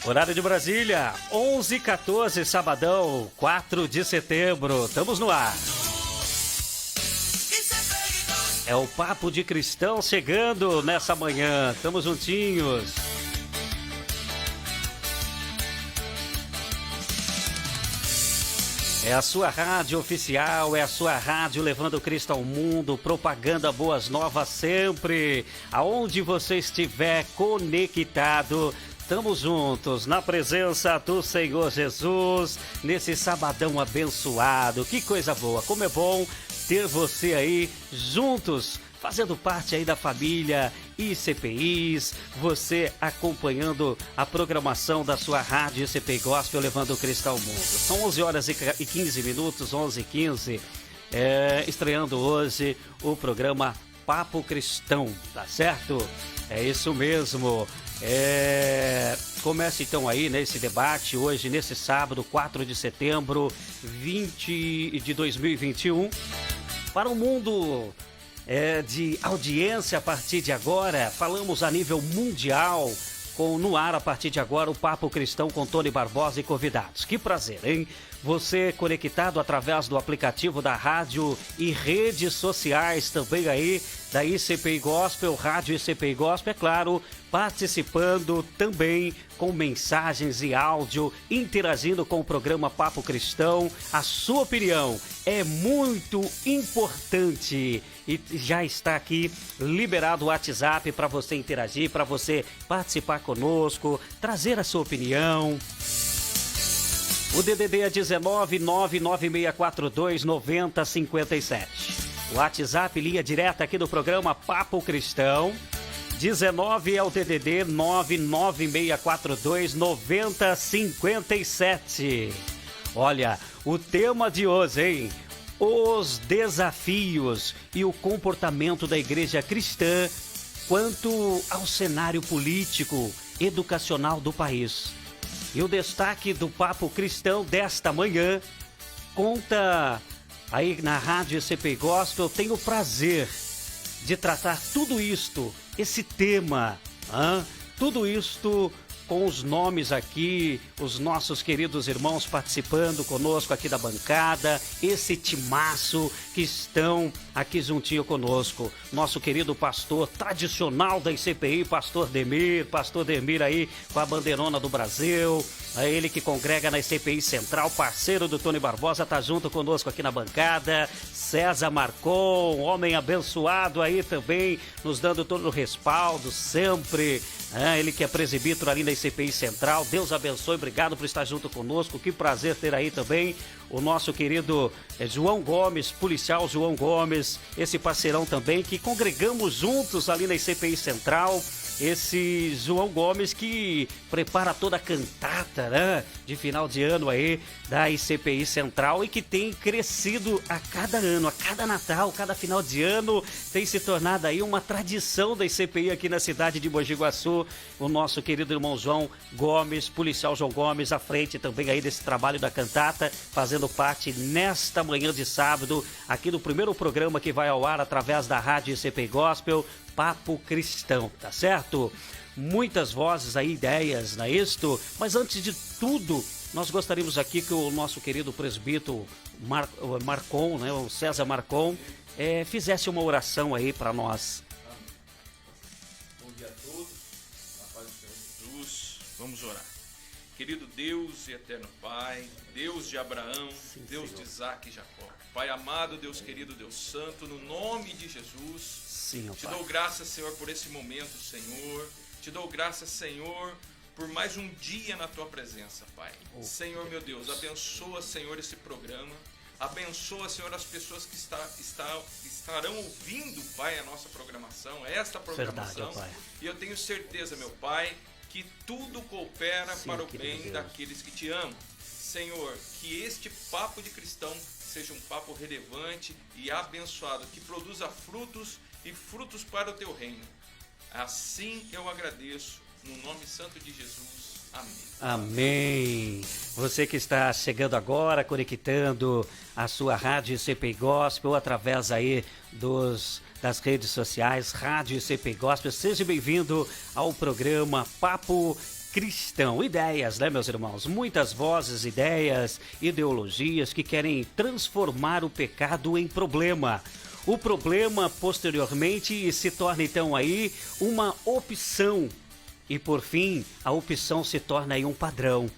Horário de Brasília, 11h14, sabadão, 4 de setembro. Estamos no ar. É o Papo de Cristão chegando nessa manhã. Estamos juntinhos. É a sua rádio oficial, é a sua rádio levando Cristo ao mundo, propaganda boas novas sempre. Aonde você estiver conectado, estamos juntos na presença do Senhor Jesus, nesse sabadão abençoado. Que coisa boa, como é bom ter você aí juntos, fazendo parte aí da família ICPIs, você acompanhando a programação da sua rádio ICPI Gospel, levando Cristo ao mundo. São 11h15, 11h15, estreando hoje o programa Papo Cristão, tá certo? É isso mesmo. Começa então aí nesse debate hoje, nesse sábado, 4 de setembro de 2021, para o mundo de audiência a partir de agora. Falamos a nível mundial, no ar a partir de agora o Papo Cristão com Tony Barbosa e convidados. Que prazer, hein? Você conectado através do aplicativo da rádio e redes sociais também aí da ICPI Gospel, Rádio ICPI Gospel, é claro, participando também com mensagens e áudio, interagindo com o programa Papo Cristão. A sua opinião é muito importante e já está aqui liberado o WhatsApp para você interagir, para você participar conosco, trazer a sua opinião. O DDD é 19996429057. O WhatsApp, linha direta aqui do programa Papo Cristão. 19 é o DDD 996429057. Olha, o tema de hoje, hein? Os desafios e o comportamento da igreja cristã quanto ao cenário político, educacional do país. E o destaque do Papo Cristão desta manhã conta aí na Rádio ICPI Gospel. Eu tenho o prazer de tratar tudo isto, esse tema, tudo isto com os nomes aqui, os nossos queridos irmãos participando conosco aqui da bancada, esse timaço que estão aqui juntinho conosco. Nosso querido pastor tradicional da ICPI, pastor Demir aí com a bandeirona do Brasil, é ele que congrega na ICPI Central, parceiro do Tony Barbosa, tá junto conosco aqui na bancada. César Marcon, homem abençoado aí também, nos dando todo o respaldo sempre. Ele que é presbítero ali na ICPI Central. Deus abençoe, obrigado por estar junto conosco. Que prazer ter aí também o nosso querido João Gomes, policial João Gomes, esse parceirão também, que congregamos juntos ali na ICPI Central. Esse João Gomes que prepara toda a cantata, né, de final de ano aí da ICPI Central e que tem crescido a cada ano, a cada Natal, cada final de ano, tem se tornado aí uma tradição da ICPI aqui na cidade de Mogi Guaçu. O nosso querido irmão João Gomes, policial João Gomes, à frente também aí desse trabalho da cantata, fazendo parte nesta manhã de sábado, aqui no primeiro programa que vai ao ar através da Rádio ICPI Gospel, Papo Cristão, tá certo? Muitas vozes aí, ideias, não é isto? Mas antes de tudo, nós gostaríamos aqui que o nosso querido presbítero Marcon, né, o César Marcon, fizesse uma oração aí para nós. Bom dia a todos, na paz do Senhor Jesus. Vamos orar. Querido Deus e eterno Pai, Deus de Abraão, sim, Deus Senhor. De Isaac e Jacó. Pai amado, Deus querido, Deus santo, no nome de Jesus, sim, te dou graças, Senhor, por esse momento, Senhor. Te dou graças, Senhor, por mais um dia na Tua presença, Pai. Senhor, meu Deus, abençoa, Senhor, esse programa. Abençoa, Senhor, as pessoas que estarão ouvindo, Pai, a nossa programação, esta programação. Verdade, Pai. E eu tenho certeza, meu Pai, que tudo coopera para o bem daqueles que te amam. Senhor, que este papo de cristão seja um papo relevante e abençoado, que produza frutos e frutos para o teu reino. Assim eu agradeço, no nome santo de Jesus. Amém. Amém. Você que está chegando agora, conectando a sua rádio ICPI Gospel através aí das redes sociais, Rádio ICPI Gospel, seja bem-vindo ao programa Papo cristão. Ideias, né, meus irmãos? Muitas vozes, ideias, ideologias que querem transformar o pecado em problema. O problema, posteriormente, se torna então aí uma opção. E por fim, a opção se torna aí um padrão.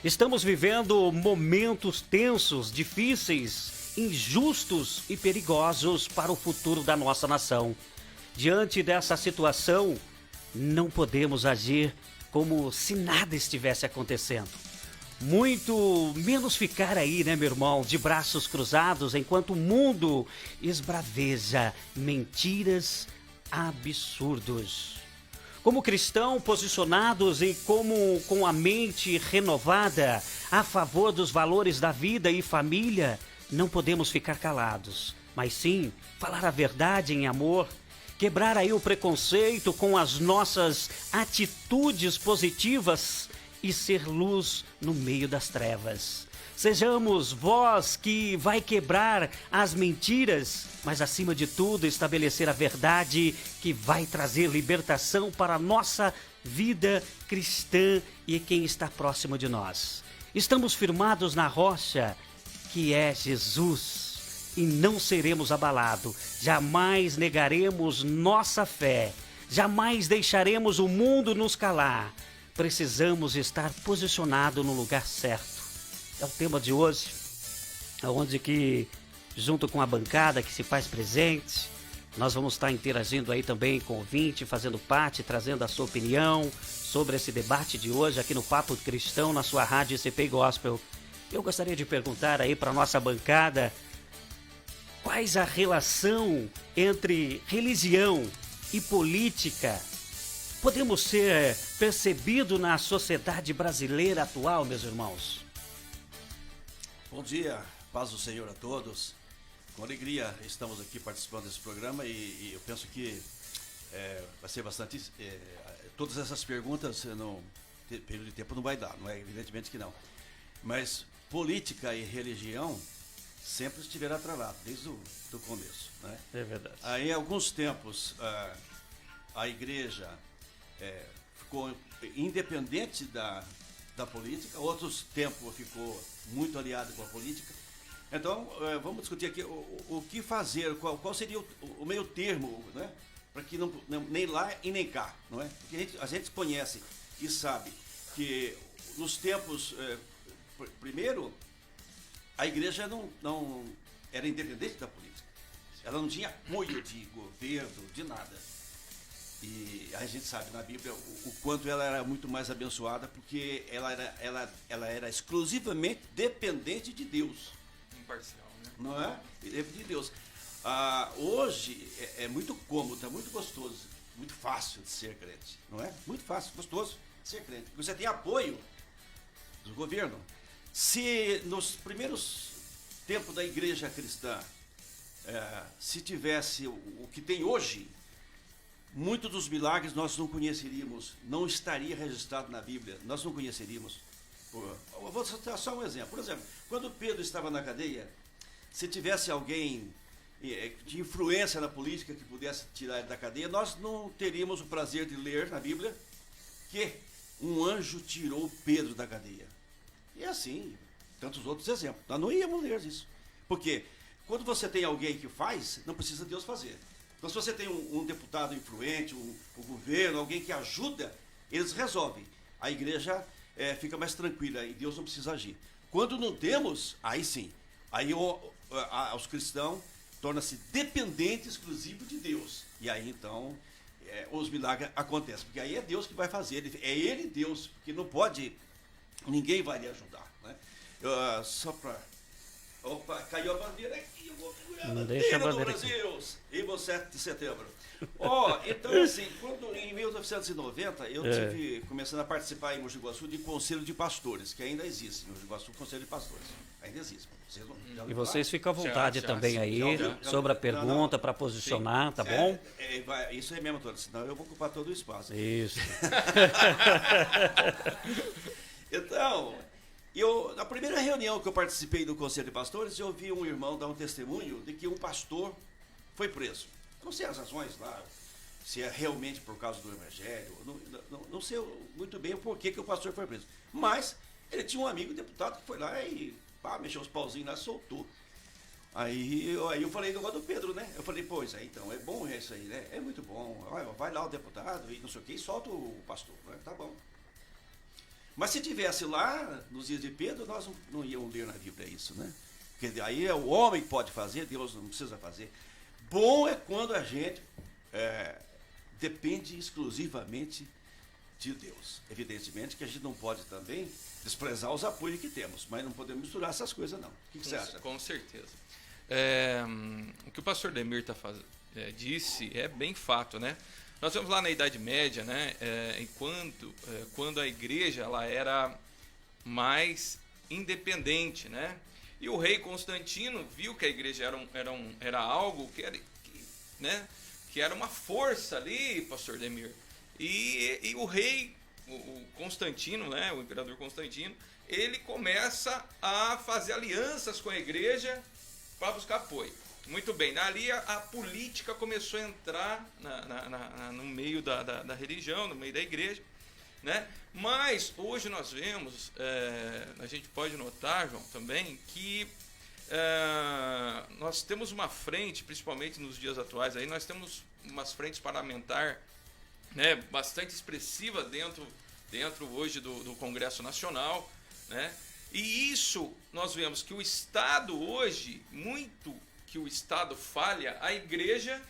Estamos vivendo momentos tensos, difíceis, injustos e perigosos para o futuro da nossa nação. Diante dessa situação, não podemos agir como se nada estivesse acontecendo. Muito menos ficar aí, né, meu irmão, de braços cruzados, enquanto o mundo esbraveja mentiras absurdos. Como cristão, posicionados e com a mente renovada a favor dos valores da vida e família, não podemos ficar calados, mas sim falar a verdade em amor, quebrar aí o preconceito com as nossas atitudes positivas e ser luz no meio das trevas. Sejamos voz que vai quebrar as mentiras, mas acima de tudo estabelecer a verdade que vai trazer libertação para a nossa vida cristã e quem está próximo de nós. Estamos firmados na rocha que é Jesus e não seremos abalados. Jamais negaremos nossa fé, jamais deixaremos o mundo nos calar. Precisamos estar posicionados no lugar certo. É o tema de hoje, onde que, junto com a bancada que se faz presente, nós vamos estar interagindo aí também com o ouvinte, fazendo parte, trazendo a sua opinião sobre esse debate de hoje aqui no Papo Cristão, na sua rádio ICP Gospel. Eu gostaria de perguntar aí para a nossa bancada, quais a relação entre religião e política podemos ser percebido na sociedade brasileira atual, meus irmãos? Bom dia, paz do Senhor a todos. Com alegria estamos aqui participando desse programa e eu penso que vai ser bastante... todas essas perguntas, período de tempo não vai dar, não é? Evidentemente que não. Mas política e religião sempre estiveram atrelados, desde o começo, né? É verdade. Aí, em alguns tempos, a igreja ficou independente da política, outros tempos ficou muito aliado com a política. Então, vamos discutir aqui o que fazer, qual seria o meio termo, né? Para que não, nem lá e nem cá, não é? Porque a gente conhece e sabe que nos tempos, primeiro, a igreja não era independente da política. Ela não tinha apoio de governo, de nada. E a gente sabe na Bíblia o quanto ela era muito mais abençoada, porque ela era exclusivamente dependente de Deus. Imparcial, né? Não é? De Deus. Hoje é muito cômodo, é muito gostoso, muito fácil de ser crente, não é? Muito fácil, gostoso de ser crente. Porque você tem apoio do governo. Se nos primeiros tempos da igreja cristã, se tivesse o que tem hoje, muitos dos milagres nós não conheceríamos, não estaria registrado na Bíblia, nós não conheceríamos. Eu vou citar só um exemplo. Por exemplo, quando Pedro estava na cadeia, se tivesse alguém de influência na política que pudesse tirar ele da cadeia, nós não teríamos o prazer de ler na Bíblia que um anjo tirou Pedro da cadeia. E assim, tantos outros exemplos. Nós não íamos ler isso. Porque quando você tem alguém que faz, não precisa Deus fazer. Então, se você tem um deputado influente, um governo, alguém que ajuda, eles resolvem. A igreja fica mais tranquila e Deus não precisa agir. Quando não temos, aí sim. Aí os cristãos tornam-se dependentes exclusivos de Deus. E aí, então, os milagres acontecem. Porque aí é Deus que vai fazer. É Ele Deus, porque não pode... Ninguém vai lhe ajudar, né? Só para... Opa, caiu a bandeira aqui, eu vou pegar a bandeira do Brasil, e o 7 de setembro. Então assim, em 1990, eu tive começando a participar em Mogi Guaçu de conselho de pastores, que ainda existe, em Mogi Guaçu, conselho de pastores, ainda existe. E vocês ficam à vontade também aí, sobre a pergunta, para posicionar, sim, tá bom? Isso aí mesmo, Antônio, senão eu vou ocupar todo o espaço. Isso. Então... na primeira reunião que eu participei do Conselho de Pastores, eu ouvi um irmão dar um testemunho de que um pastor foi preso. Não sei as razões lá, se é realmente por causa do evangelho, não sei muito bem o porquê que o pastor foi preso. Mas ele tinha um amigo deputado que foi lá e mexeu os pauzinhos lá, soltou. Aí eu falei do negócio do Pedro, né? Eu falei, pois aí então, é bom isso aí, né? É muito bom. Vai lá o deputado e não sei o que, e solta o pastor, né? Tá bom. Mas se tivesse lá, nos dias de Pedro, nós não íamos ler na Bíblia isso, né? Porque aí é o homem que pode fazer, Deus não precisa fazer. Bom é quando a gente depende exclusivamente de Deus. Evidentemente que a gente não pode também desprezar os apoios que temos, mas não podemos misturar essas coisas, não. O que você acha? Com certeza. O que o pastor Demir disse é bem fato, né? Nós vemos lá na Idade Média, né? Quando a igreja ela era mais independente, né? E o rei Constantino viu que a igreja era algo que era uma força ali, pastor Demir. E o rei, o Constantino, né? O imperador Constantino, ele começa a fazer alianças com a igreja para buscar apoio. Muito bem, dali a política começou a entrar no meio da religião, no meio da igreja, né? Mas hoje nós vemos, a gente pode notar, João, também, que nós temos uma frente, principalmente nos dias atuais, aí nós temos umas frentes parlamentares, né, bastante expressiva dentro hoje do Congresso Nacional, né? E isso nós vemos que o Estado hoje, muito que o Estado falha, a igreja,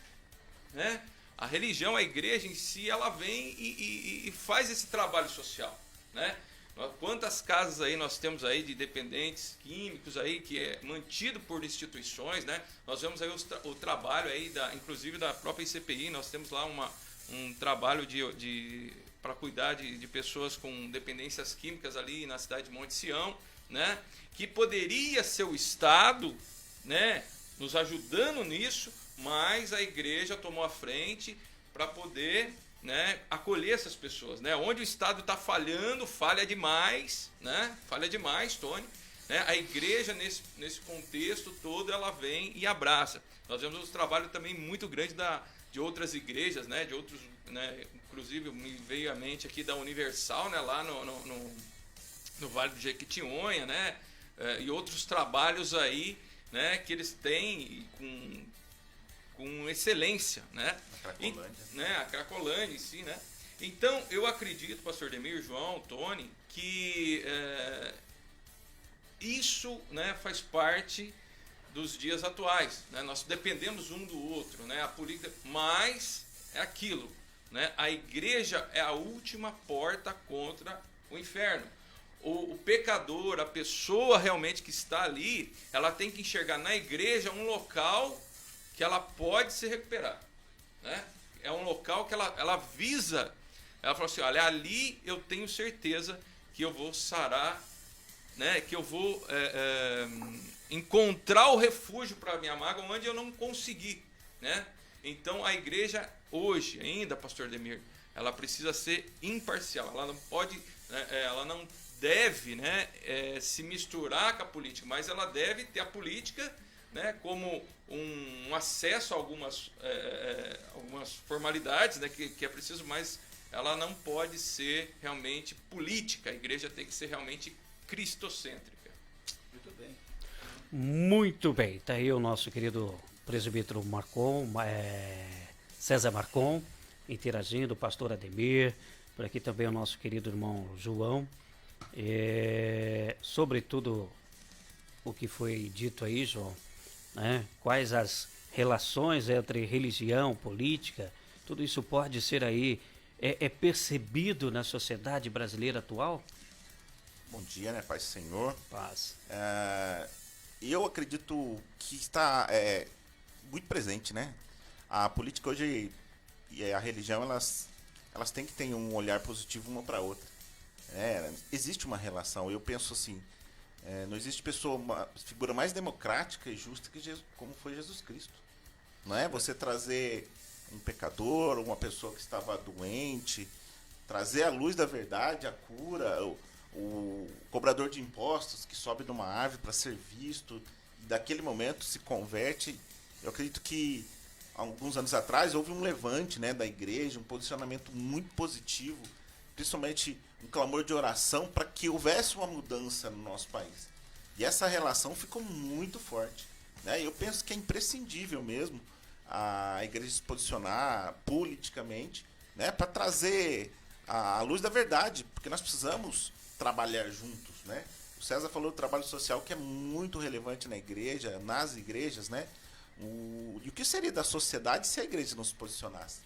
né? A religião, a igreja em si, ela vem e faz esse trabalho social, né? Quantas casas aí nós temos aí de dependentes químicos aí que é mantido por instituições, né? Nós vemos aí o trabalho aí inclusive da própria ICPI, nós temos lá um trabalho para cuidar de pessoas com dependências químicas ali na cidade de Monte Sião, né? Que poderia ser o Estado, né, nos ajudando nisso, mas a igreja tomou a frente para poder, né, acolher essas pessoas, né? Onde o Estado está falhando, falha demais, né? Falha demais, Tony, né? A igreja nesse contexto todo ela vem e abraça. Nós vemos um trabalho também muito grande de outras igrejas, né? De outros, né? Inclusive me veio à mente aqui da Universal, né? Lá no Vale do Jequitinhonha, né? E outros trabalhos aí, né? Que eles têm com excelência, né? A Cracolândia em si, né? Então, eu acredito, pastor Demir, João, Tony, que isso, né, faz parte dos dias atuais, né? Nós dependemos um do outro, né? A política, mas é aquilo, né? A igreja é a última porta contra o inferno. O pecador, a pessoa realmente que está ali, ela tem que enxergar na igreja um local que ela pode se recuperar, né? É um local que ela visa, ela fala assim, olha, ali eu tenho certeza que eu vou sarar, né? Que eu vou encontrar o refúgio para a minha mágoa onde eu não consegui, né? Então a igreja hoje ainda, pastor Demir, ela precisa ser imparcial, ela não pode, né, ela não deve, né, se misturar com a política, mas ela deve ter a política, né, como um acesso a algumas formalidades, né, que é preciso, mas ela não pode ser realmente política. A igreja tem que ser realmente cristocêntrica. Muito bem. Muito bem. Está aí o nosso querido presbítero Marcon, César Marcon, interagindo, o pastor Ademir, por aqui também o nosso querido irmão João. Sobre tudo o que foi dito aí, João, né? Quais as relações entre religião, política, tudo isso pode ser aí percebido na sociedade brasileira atual? Bom dia, né, Paz do Senhor. Paz. Eu acredito que está muito presente, né? A política hoje e a religião, elas têm que ter um olhar positivo uma para a outra. Existe uma relação, eu penso assim, não existe figura mais democrática e justa que como foi Jesus Cristo. Não é? Você trazer um pecador, uma pessoa que estava doente, trazer a luz da verdade, a cura, o cobrador de impostos que sobe numa árvore para ser visto, e daquele momento se converte. Eu acredito que alguns anos atrás, houve um levante, né, da igreja, um posicionamento muito positivo, principalmente um clamor de oração para que houvesse uma mudança no nosso país. E essa relação ficou muito forte, né? Eu penso que é imprescindível mesmo a igreja se posicionar politicamente, né, para trazer a luz da verdade, porque nós precisamos trabalhar juntos, né? O César falou do trabalho social, que é muito relevante na igreja, nas igrejas, né? E o que seria da sociedade se a igreja não se posicionasse?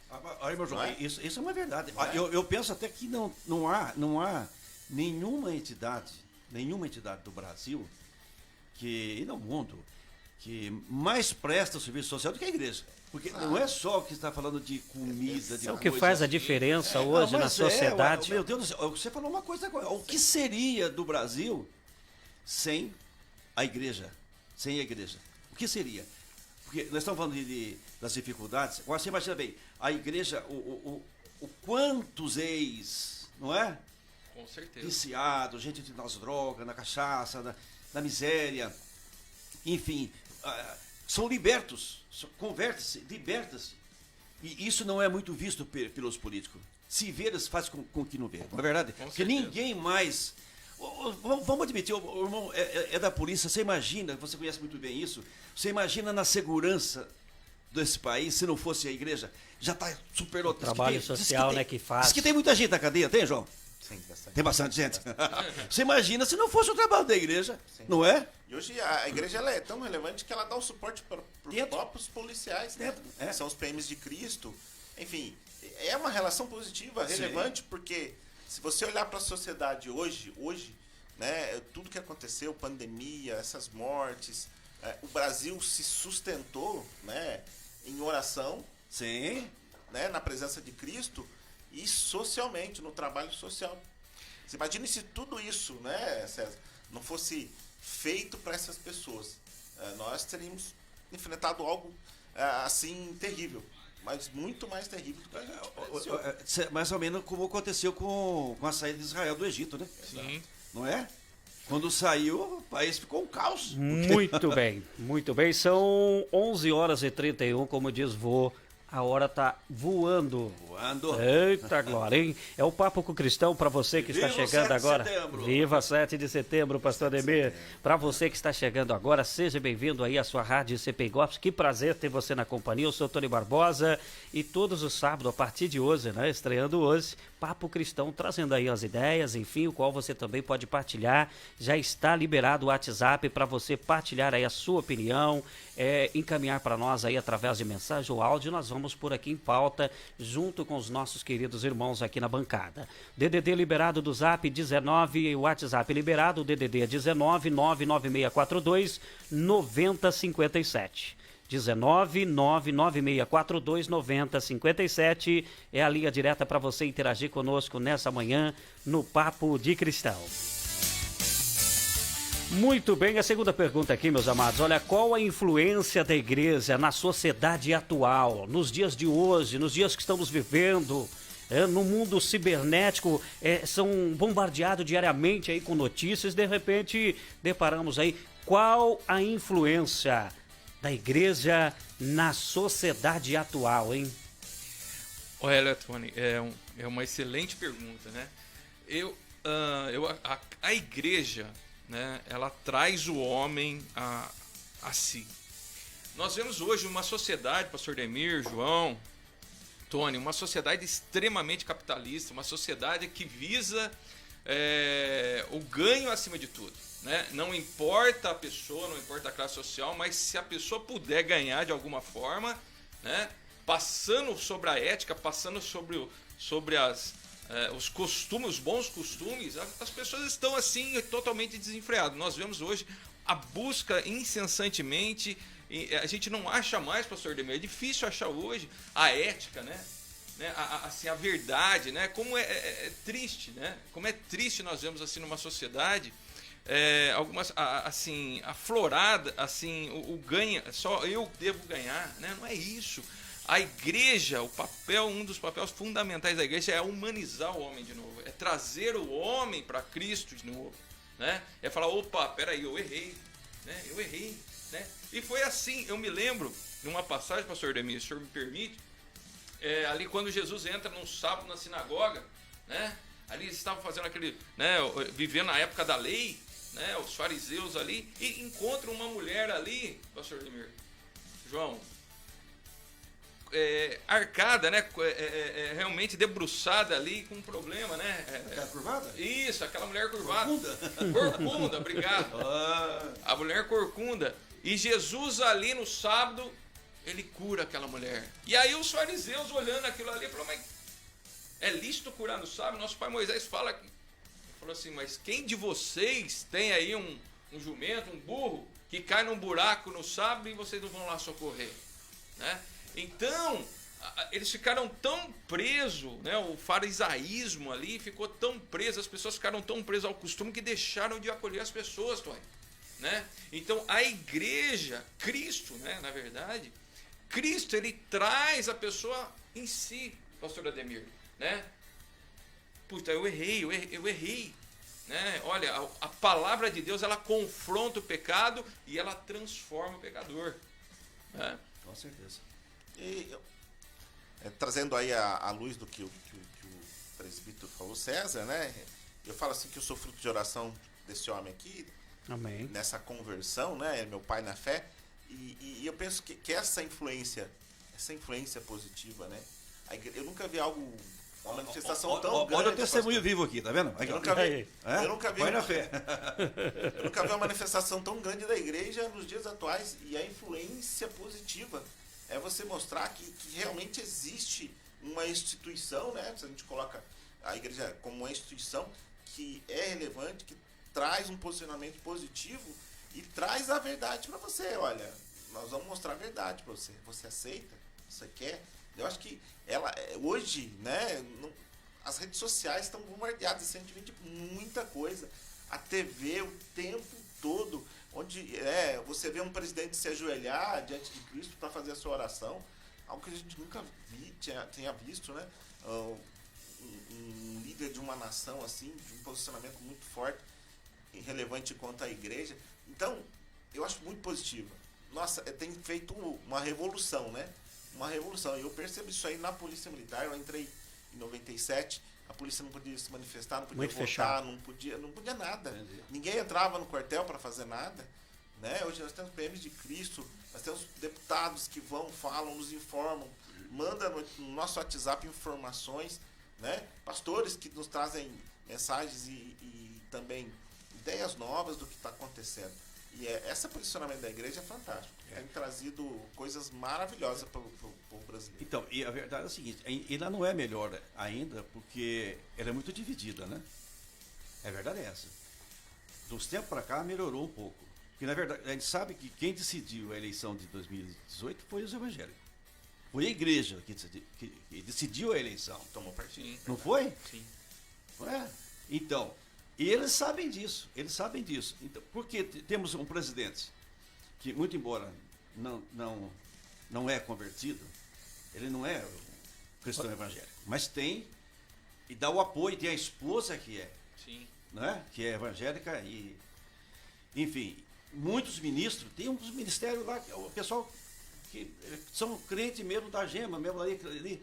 Aí, meu João, Não é? isso é uma verdade. Não é? Eu penso até que não há nenhuma entidade do Brasil e no mundo que mais presta o serviço social do que a igreja. Porque não é só o que está falando de comida, de É o que coisa faz a assim. diferença hoje na sociedade. Meu Deus do céu, você falou uma coisa agora. O que seria do Brasil sem a igreja? Sem a igreja. O que seria? Porque nós estamos falando das dificuldades. Agora você imagina bem, a igreja, o quantos não é? Com certeza. Viciados, gente nas drogas, na cachaça, na miséria. Enfim, são libertos, convertem-se, libertam-se. E isso não é muito visto pelos políticos. Se vê, eles fazem com que não vê. Não é verdade? Com Porque certeza. ninguém mais... Vamos admitir, o irmão é da polícia, você imagina, você conhece muito bem isso, você imagina na segurança desse país, se não fosse a igreja, já está superlotado. Trabalho social, né, que faz. Diz que tem muita gente na cadeia, tem, João? Sim, bastante. Tem bastante gente. Você imagina se não fosse o trabalho da igreja, não é? E hoje a igreja ela é tão relevante que ela dá o suporte para os Dentro. próprios policiais, né? Dentro, é. São os PMs de Cristo. Enfim, é uma relação positiva, Sim. relevante, porque se você olhar para a sociedade hoje, né, tudo que aconteceu, pandemia, essas mortes, o Brasil se sustentou, né, em oração, Sim. né, na presença de Cristo e socialmente, no trabalho social. Você imagina se tudo isso, né, César, não fosse feito para essas pessoas. Nós teríamos enfrentado algo assim terrível, mas muito mais terrível do que a gente presenciou. Mais ou menos como aconteceu com a saída de Israel do Egito, né? Sim. Não é? Quando saiu, o país ficou um caos. Muito bem, muito bem. São 11h31, como diz vô. A hora tá voando. Voando. Eita glória, hein? É o Papo com o Cristão para você que está Viva o chegando 7 de agora. setembro. Viva 7 de setembro, pastor Ademir. Para você que está chegando agora, seja bem-vindo aí à sua rádio CPI Gospel. Que prazer ter você na companhia. Eu sou Tony Barbosa e todos os sábados, a partir de hoje, né? Estreando hoje, Papo Cristão, trazendo aí as ideias, enfim, o qual você também pode partilhar. Já está liberado o WhatsApp para você partilhar aí a sua opinião, encaminhar para nós aí através de mensagem ou áudio. Nós vamos por aqui em pauta, junto com os nossos queridos irmãos aqui na bancada. DDD liberado do Zap 19, o WhatsApp liberado, o DDD é 19 99642 9057. 19 99642 9057 é a linha direta para você interagir conosco nessa manhã no Papo de Cristão. Muito bem, a segunda pergunta aqui, meus amados. Olha, qual a influência da igreja na sociedade atual, nos dias de hoje, nos dias que estamos vivendo, no mundo cibernético, são bombardeados diariamente aí com notícias, de repente deparamos aí, qual a influência da igreja na sociedade atual, hein? Olha, Tony, é uma excelente pergunta, né? A igreja, né, ela traz o homem a si. Nós vemos hoje uma sociedade, pastor Demir, João, Tony, uma sociedade extremamente capitalista, uma sociedade que visa o ganho acima de tudo, né? Não importa a pessoa, não importa a classe social, mas se a pessoa puder ganhar de alguma forma, né, passando sobre a ética, passando sobre os costumes, os bons costumes, as pessoas estão assim totalmente desenfreadas. Nós vemos hoje a busca incessantemente, a gente não acha mais, pastor Demir, é difícil achar hoje a ética, né? Assim, a verdade, né? Como é triste, né? Como é triste nós vemos assim numa sociedade algumas assim aflorada, assim o ganha, só eu devo ganhar, né? Não é isso. A igreja, um dos papéis fundamentais da igreja é humanizar o homem de novo, é trazer o homem para Cristo de novo, né? É falar, opa, peraí, eu errei, né? Eu errei, né? E foi assim, eu me lembro de uma passagem, pastor Ademir, se o senhor me permite, ali quando Jesus entra num sábado na sinagoga, né? Ali eles estavam fazendo aquele, né, vivendo na época da lei, né, os fariseus ali, e encontram uma mulher ali, pastor Ademir, João, arcada, né, realmente debruçada ali com um problema, né? Aquela curvada? Isso, aquela mulher curvada. Corcunda? Corcunda, obrigado. A mulher corcunda. E Jesus ali no sábado, ele cura aquela mulher. E aí os fariseus olhando aquilo ali, falaram, mas é lícito curar no sábado? Nosso pai Moisés fala que... Ele falou assim, mas quem de vocês tem aí um jumento, um burro, que cai num buraco no sábado e vocês não vão lá socorrer? Né? Então, eles ficaram tão presos, né? O farisaísmo ali ficou tão preso, as pessoas ficaram tão presas ao costume que deixaram de acolher as pessoas, Tony, né? Então, a igreja, Cristo, né? Na verdade, Cristo, ele traz a pessoa em si, pastor Ademir, né? Puta, eu errei, né? Olha, a palavra de Deus, ela confronta o pecado e ela transforma o pecador, né? Com certeza. E trazendo aí a luz do que o presbítero falou, César, né? Eu falo assim que eu sou fruto de oração desse homem aqui, Amém. nessa conversão, né? Meu pai na fé. E eu penso que essa influência positiva, né? Eu nunca vi algo, uma manifestação tão grande. Olha o testemunho vivo aqui, tá vendo? Eu nunca vi, Vai na fé. eu nunca vi uma manifestação tão grande da igreja nos dias atuais, e a influência positiva é você mostrar que realmente existe uma instituição, né? Se a gente coloca a igreja como uma instituição que é relevante, que traz um posicionamento positivo e traz a verdade para você. Olha, nós vamos mostrar a verdade para você. Você aceita? Você quer? Eu acho que hoje, né? As redes sociais estão bombardeadas, a gente vê muita coisa. A TV o tempo todo, onde você vê um presidente se ajoelhar diante de Cristo para fazer a sua oração, algo que a gente nunca tenha visto, né? Um líder de uma nação assim, de um posicionamento muito forte e relevante quanto à igreja. Então, eu acho muito positivo. Nossa, tem feito uma revolução, né? Uma revolução. Eu percebo isso aí na Polícia Militar. Eu entrei em 97, a polícia não podia se manifestar, não podia Muito votar, fechado. não podia nada. Ninguém entrava no quartel para fazer nada, né? Hoje nós temos PMs de Cristo, nós temos deputados que falam, nos informam, mandam no nosso WhatsApp informações, né? Pastores que nos trazem mensagens e também ideias novas do que está acontecendo. E esse posicionamento da igreja é fantástico. Tem trazido coisas maravilhosas para o povo brasileiro. Então, e a verdade é a seguinte, ainda não é melhor ainda, porque ela é muito dividida, né? A verdade é essa. Dos tempos para cá melhorou um pouco. Porque, na verdade, a gente sabe que quem decidiu a eleição de 2018 foi os evangélicos. Foi a igreja que decidiu a eleição. Tomou partido. Sim. Não foi? Sim. Não é? Então, e eles sabem disso. Então, porque temos um presidente que, muito embora não é convertido, ele não é cristão evangélico, mas tem e dá o apoio, tem a esposa que é, Sim. né? Que é evangélica e, enfim, muitos ministros, tem uns ministérios lá, o pessoal que são crentes mesmo da gema, mesmo ali.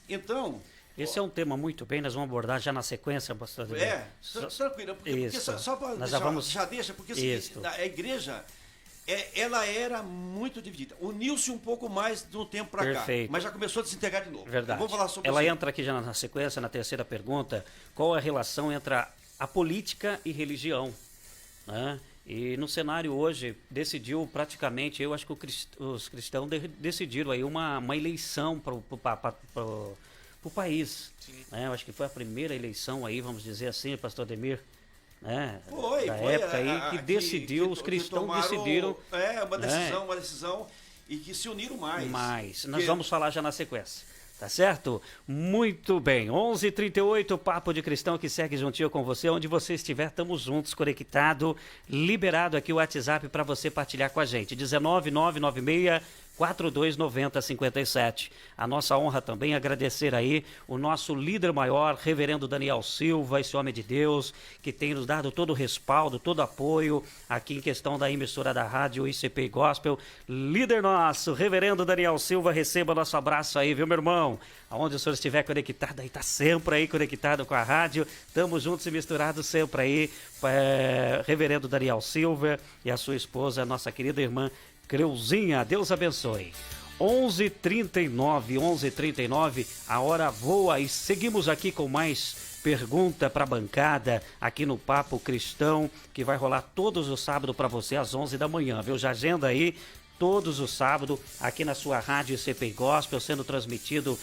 Então, Esse é um tema muito bem, nós vamos abordar já na sequência, pastor. tranquilo, porque só para deixar, porque a igreja, ela era muito dividida. Uniu-se um pouco mais de um tempo para cá, mas já começou a desintegrar de novo. Verdade. Vamos falar sobre ela entra aqui já na sequência, na terceira pergunta, qual a relação entre a política e religião, né? E no cenário hoje, decidiu praticamente, eu acho que os cristãos decidiram aí uma eleição para o país. Né? Eu acho que foi a primeira eleição aí, vamos dizer assim, pastor Ademir, né? Foi época aí que decidiu, os cristãos decidiram. Uma decisão e que se uniram mais. Nós vamos falar já na sequência. Tá certo? Muito bem. 11h38, Papo de Cristão que segue juntinho com você. Onde você estiver, estamos juntos, conectado, liberado aqui o WhatsApp para você partilhar com a gente. 19996 4290-57. A nossa honra também é agradecer aí o nosso líder maior, reverendo Daniel Silva, esse homem de Deus, que tem nos dado todo o respaldo, todo o apoio aqui em questão da emissora da rádio ICP Gospel. Líder nosso, reverendo Daniel Silva, receba nosso abraço aí, viu, meu irmão? Aonde o senhor estiver conectado aí, tá sempre aí conectado com a rádio, estamos juntos e misturados sempre aí, reverendo Daniel Silva e a sua esposa, nossa querida irmã Creuzinha, Deus abençoe. 11h39, a hora voa e seguimos aqui com mais pergunta para a bancada aqui no Papo Cristão, que vai rolar todos os sábados para você às 11 da manhã, viu? Já agenda aí todos os sábados aqui na sua rádio ICP Gospel, sendo transmitido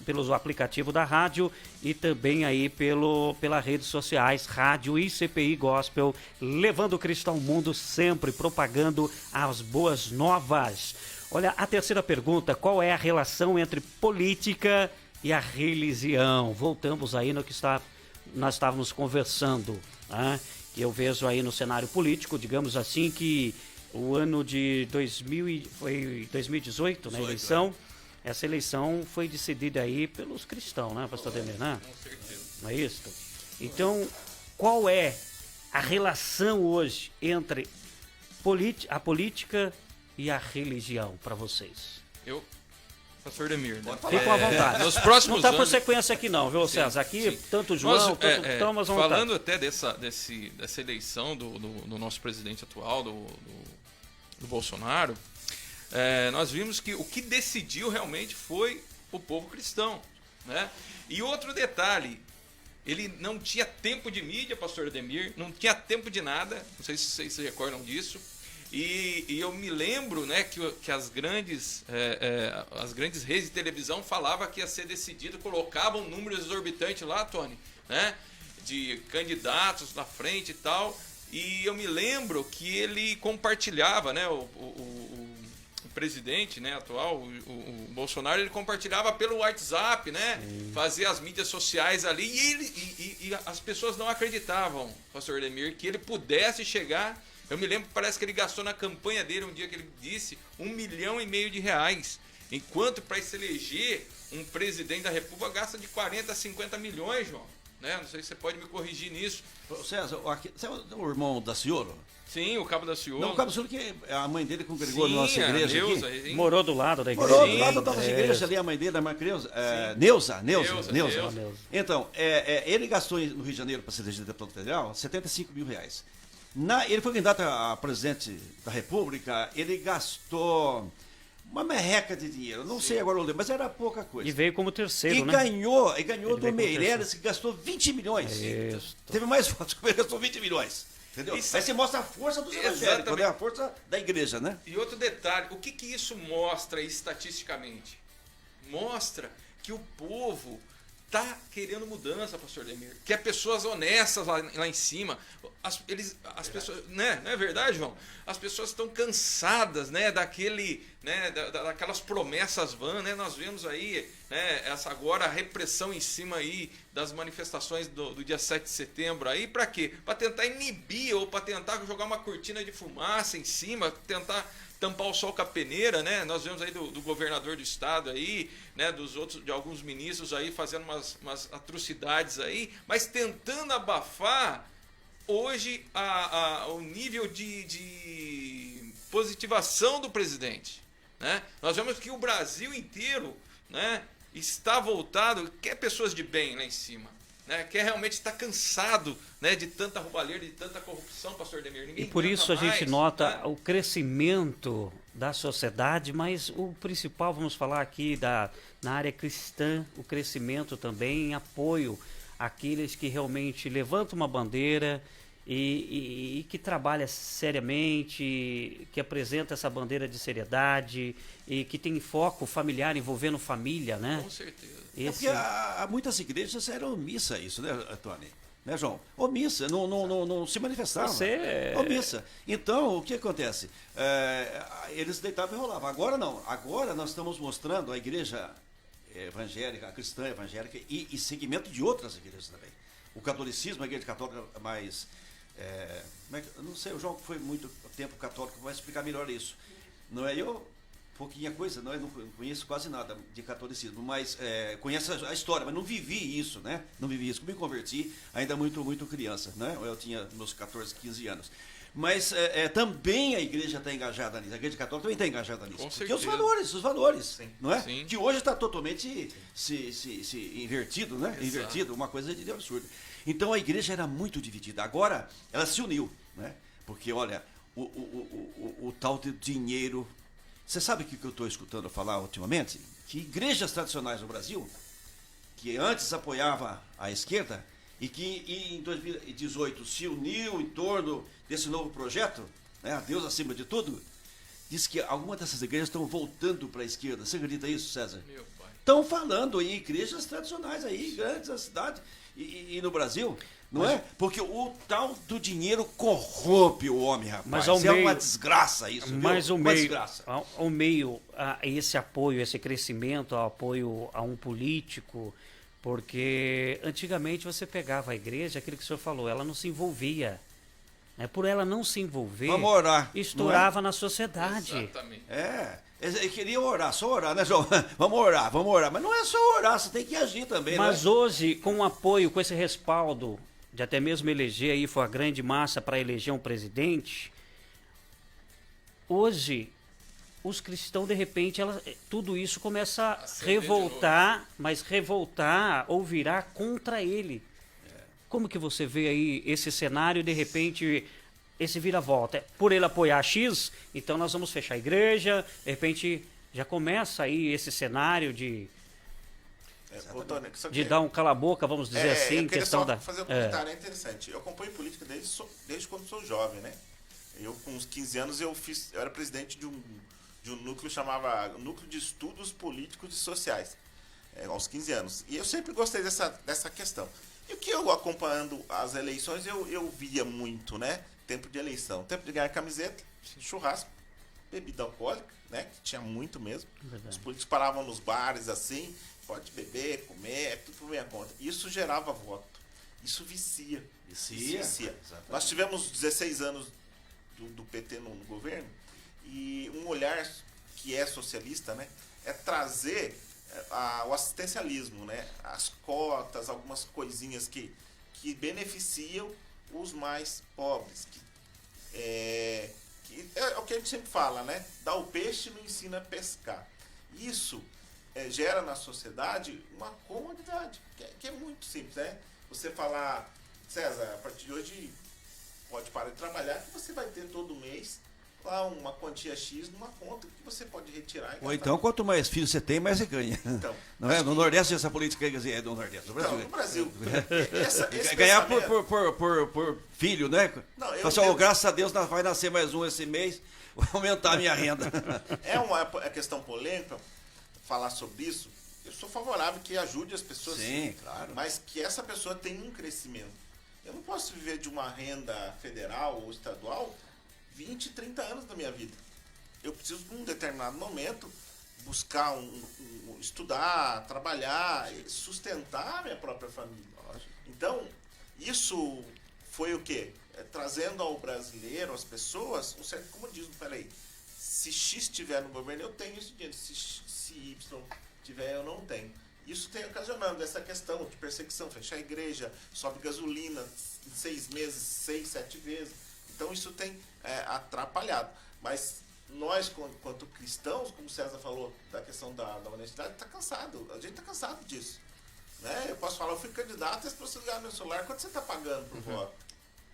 pelo aplicativo da rádio e também aí pelas redes sociais, rádio ICPI Gospel, levando Cristo ao mundo, sempre propagando as boas novas. Olha, a terceira pergunta, qual é a relação entre política e a religião? Voltamos aí no que nós estávamos conversando, né? Que eu vejo aí no cenário político, digamos assim, que o ano de 2018, né, eleição, essa eleição foi decidida aí pelos cristãos, né, pastor Demir, né? Com certeza. Não é isso? Então, qual é a relação hoje entre a política e a religião para vocês? Pastor Demir, né? Fiquem à vontade. Nos próximos não está por anos... sequência aqui não, viu, César? Aqui, sim. tanto João, tanto Thomas, vão falando até dessa eleição do nosso presidente atual, do Bolsonaro, nós vimos que o que decidiu realmente foi o povo cristão, né? E outro detalhe, ele não tinha tempo de mídia, pastor Ademir, não tinha tempo de nada, não sei se vocês se recordam disso, e eu me lembro, né, que as grandes redes de televisão falavam que ia ser decidido, colocavam números exorbitantes lá, Tony, né, de candidatos na frente e tal. E eu me lembro que ele compartilhava, né, o presidente, né, atual, o Bolsonaro, ele compartilhava pelo WhatsApp, né, fazia as mídias sociais ali, e as pessoas não acreditavam, pastor Ademir, que ele pudesse chegar. Eu me lembro, parece que ele gastou na campanha dele, um dia que ele disse, R$1,5 milhão de reais, enquanto para se eleger um presidente da República gasta de 40 a 50 milhões, João. Né? Não sei se você pode me corrigir nisso. César, você é o irmão da Ciolo? Sim, o Cabo da Ciolo. Não, o Cabo da Ciolo, que a mãe dele congregou na nossa igreja Neuza, aqui. Morou do lado da igreja. Morou do lado da nossa igreja ali, a mãe dele, a irmã Creuza. Neuza. Neuza. Então, ele gastou no Rio de Janeiro, para ser elegido deputado federal, R$75 mil. Ele foi candidato a presidente da República, ele gastou uma merreca de dinheiro, não sei agora o lembro, mas era pouca coisa. E veio como terceiro, e né? Ganhou do Meireles, que gastou 20 milhões. Isso. Teve mais votos que ele gastou 20 milhões. Entendeu? Isso. Aí você mostra a força dos evangélicos, né? A força da igreja, né? E outro detalhe, o que isso mostra estatisticamente? Mostra que o povo está querendo mudança, pastor Demir. Que é pessoas honestas lá em cima. As pessoas, né? Não é verdade, João? As pessoas estão cansadas, né, daquelas promessas vãs, né? Nós vemos aí, né, essa agora repressão em cima aí das manifestações do dia 7 de setembro aí, para quê? Para tentar inibir ou para tentar jogar uma cortina de fumaça em cima, tentar tampar o sol com a peneira, né? Nós vemos aí do governador do estado aí, né, de alguns ministros aí fazendo umas atrocidades aí, mas tentando abafar hoje o nível de positivação do presidente, né? Nós vemos que o Brasil inteiro, né, está voltado, quer pessoas de bem lá em cima, né? Quer realmente estar cansado, né, de tanta roubalheira, de tanta corrupção, pastor Demir. Ninguém E por isso a gente mais, nota né, o crescimento da sociedade, mas o principal, vamos falar aqui na área cristã, o crescimento também em apoio àqueles que realmente levantam uma bandeira e que trabalha seriamente, que apresenta essa bandeira de seriedade e que tem foco familiar envolvendo família, né? Com certeza. Porque muitas igrejas eram omissa isso, né, Tony? Né, João? Omissa, não se manifestavam. Omissa. Então, o que acontece? Eles deitavam e rolavam. Agora não. Agora nós estamos mostrando a igreja evangélica, a cristã evangélica e segmento de outras igrejas também. O catolicismo, a igreja católica mais... não sei, o João foi muito tempo católico, vai explicar melhor isso. Não é? Eu pouquinha coisa, não, eu não conheço quase nada de catolicismo, mas conheço a história, mas não vivi isso, né? Não vivi isso. Eu me converti ainda muito criança, né? Eu tinha meus 14, 15 anos. Mas também a igreja está engajada nisso, a igreja católica também está engajada nisso. Com porque certeza. os valores, Sim. não é? Sim. Que hoje está totalmente se invertido, né? Exato. Invertido, uma coisa de absurda. Então a igreja era muito dividida. Agora ela se uniu, né? Porque, olha, o tal de dinheiro. Você sabe o que eu estou escutando falar ultimamente? Que igrejas tradicionais no Brasil, que antes apoiava a esquerda e que em 2018 se uniu em torno desse novo projeto, né, a Deus acima de tudo, diz que algumas dessas igrejas estão voltando para a esquerda. Você acredita isso, César? Meu pai. Estão falando aí, igrejas tradicionais aí, grandes da cidade e no Brasil, não é? Porque o tal do dinheiro corrompe o homem, rapaz. Mas ao é uma meio- desgraça isso, viu? Mas o Uma meio, desgraça. ao meio a esse apoio, esse crescimento, ao apoio a um político, porque antigamente você pegava a igreja, aquilo que o senhor falou, ela não se envolvia. Né? Por ela não se envolver, Vamos orar. estourava na sociedade. Exatamente. Eu queria orar, só orar, né, João? Vamos orar. Mas não é só orar, você tem que agir também, Mas né? hoje, com o apoio, com esse respaldo, de até mesmo eleger aí, foi a grande massa para eleger um presidente, hoje, os cristãos, de repente, tudo isso começa a Acender de revoltar, mas revoltar ou virar contra ele. Como que você vê aí esse cenário, de repente, esse vira-volta? Por ele apoiar X, então nós vamos fechar a igreja, de repente já começa aí esse cenário de Ô, Tony, só que- dar um cala-boca, vamos dizer assim, eu queria questão só da... fazer um comentário, é interessante. Eu acompanho política desde quando sou jovem, né? Eu, com uns 15 anos, eu era presidente de um núcleo chamava Núcleo de Estudos Políticos e Sociais, aos 15 anos. E eu sempre gostei dessa questão. E o que eu, acompanhando as eleições, eu via muito, né? Tempo de eleição, tempo de ganhar camiseta, churrasco, bebida alcoólica, né? Que tinha muito mesmo. Verdade. Os políticos paravam nos bares assim, pode beber, comer, tudo por minha conta. Isso gerava voto. Isso vicia. Vicia, exatamente. Nós tivemos 16 anos do PT no governo e um olhar que é socialista, né? É trazer o assistencialismo, né? As cotas, algumas coisinhas que beneficiam os mais pobres. Que é o que a gente sempre fala, né? Dá o peixe e não ensina a pescar. Isso gera na sociedade uma comodidade, que é muito simples, né? Você falar, César, a partir de hoje pode parar de trabalhar, que você vai ter todo mês lá uma quantia X numa conta que você pode retirar. E Ou gastar. então, quanto mais filhos você tem, mais você ganha. Então, Não é? acho No que- Nordeste essa política, quer dizer, no Nordeste, no Brasil. Então, no Brasil. Esse Ganhar pensamento- por filho, né? Não, eu Fala assim, entendo. graças a Deus vai nascer mais um esse mês, vou aumentar a minha renda. É uma questão polêmica falar sobre isso. Eu sou favorável que ajude as pessoas, Sim, claro. mas que essa pessoa tenha um crescimento. Eu não posso viver de uma renda federal ou estadual 20, 30 anos da minha vida. Eu preciso, num determinado momento, buscar estudar, trabalhar, sustentar a minha própria família. Então, isso foi o quê? Trazendo ao brasileiro, às pessoas, um certo comodismo. Peraí, se X estiver no governo, eu tenho esse dinheiro. Se Y tiver, eu não tenho. Isso tem ocasionando essa questão de perseguição, fechar a igreja, sobe gasolina em 6 meses, 6, 7 vezes. Então isso tem atrapalhado. Mas nós, quanto cristãos, como o César falou da questão da honestidade, está cansado. A gente está cansado disso. Né? Eu posso falar, eu fui candidato e as pessoas ligaram no meu celular, quanto você está pagando por voto?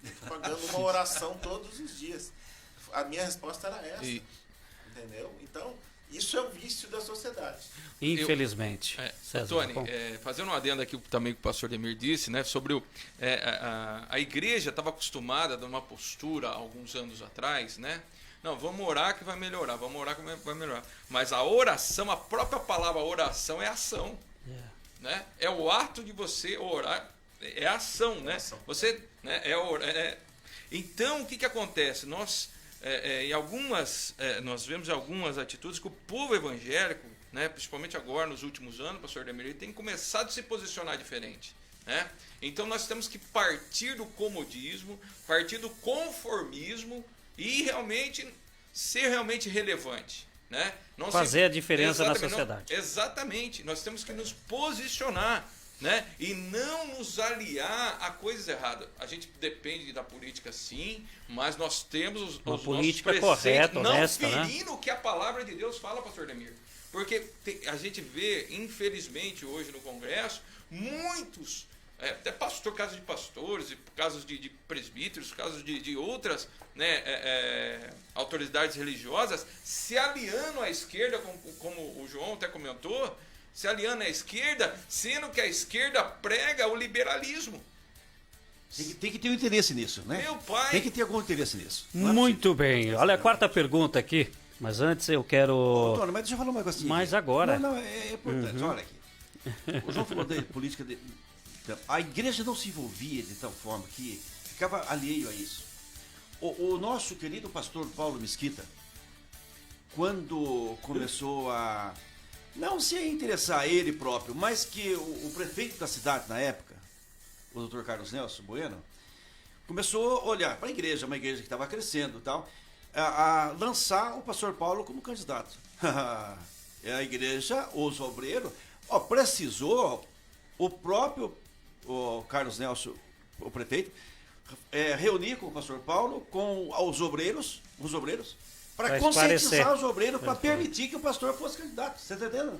Eu estou pagando uma oração todos os dias. A minha resposta era essa. Entendeu? Então, isso é o vício da sociedade. Infelizmente. César, Tony, bom. fazendo uma adenda aqui também que o pastor Demir disse, né, sobre a igreja estava acostumada a dar uma postura alguns anos atrás, né? Não, vamos orar que vai melhorar, vamos orar que vai melhorar. Mas a oração, a própria palavra oração é ação. Né? É o ato de você orar, é ação, né? Você, né, Então, o que acontece? Nós nós vemos algumas atitudes que o povo evangélico, né, principalmente agora, nos últimos anos, pastor Demir, tem começado a se posicionar diferente. Né? Então, nós temos que partir do comodismo, partir do conformismo e ser realmente relevante. né? Não Fazer a diferença na Exatamente, sociedade. Exatamente. Nós temos que nos posicionar, né? E não nos aliar a coisas erradas. A gente depende da política, sim, mas nós temos os política nossos preceitos, correta, não honesta, né? ferindo o que a palavra de Deus fala, pastor Demir. Porque a gente vê, infelizmente, hoje no Congresso, muitos, até casos de pastores, casos de presbíteros, casos de outras, né, autoridades religiosas, se aliando à esquerda, como o João até comentou, se aliando à esquerda, sendo que a esquerda prega o liberalismo. Tem que ter um interesse nisso, né? Meu pai! Tem que ter algum interesse nisso. Não é Muito bem. Olha a quarta pergunta aqui. Mas antes eu quero... Antônio, mas deixa eu falar uma coisa. Mas agora. Não, é importante. Olha aqui. O João falou da política. A igreja não se envolvia de tal forma que ficava alheio a isso. O nosso querido pastor Paulo Mesquita, quando começou a não se interessar ele próprio, mas que o prefeito da cidade na época, o Dr. Carlos Nelson Bueno, começou a olhar para a igreja, uma igreja que estava crescendo e tal, a lançar o pastor Paulo como candidato. A igreja, os obreiros, precisou o próprio Carlos Nelson, o prefeito, reunir com o pastor Paulo, com os obreiros, para conscientizar os obreiros, para permitir que o pastor fosse candidato. Você está entendendo?